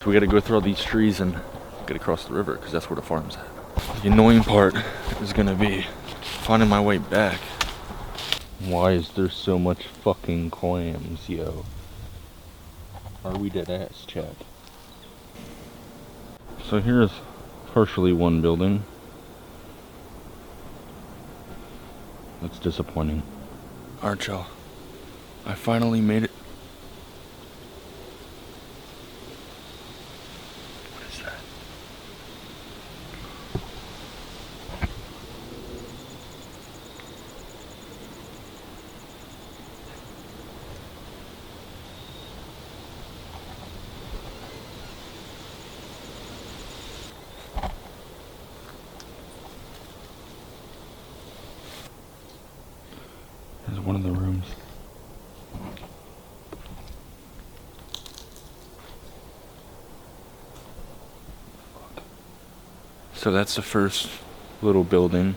So we gotta go through all these trees and get across the river because that's where the farm's at. The annoying part is gonna be finding my way back. Why is there so much fucking clams, yo? Are we dead ass, Chad? So here's partially one building. That's disappointing. Alright, y'all. I finally made it. What is that? There's one of the rooms. So that's the first little building.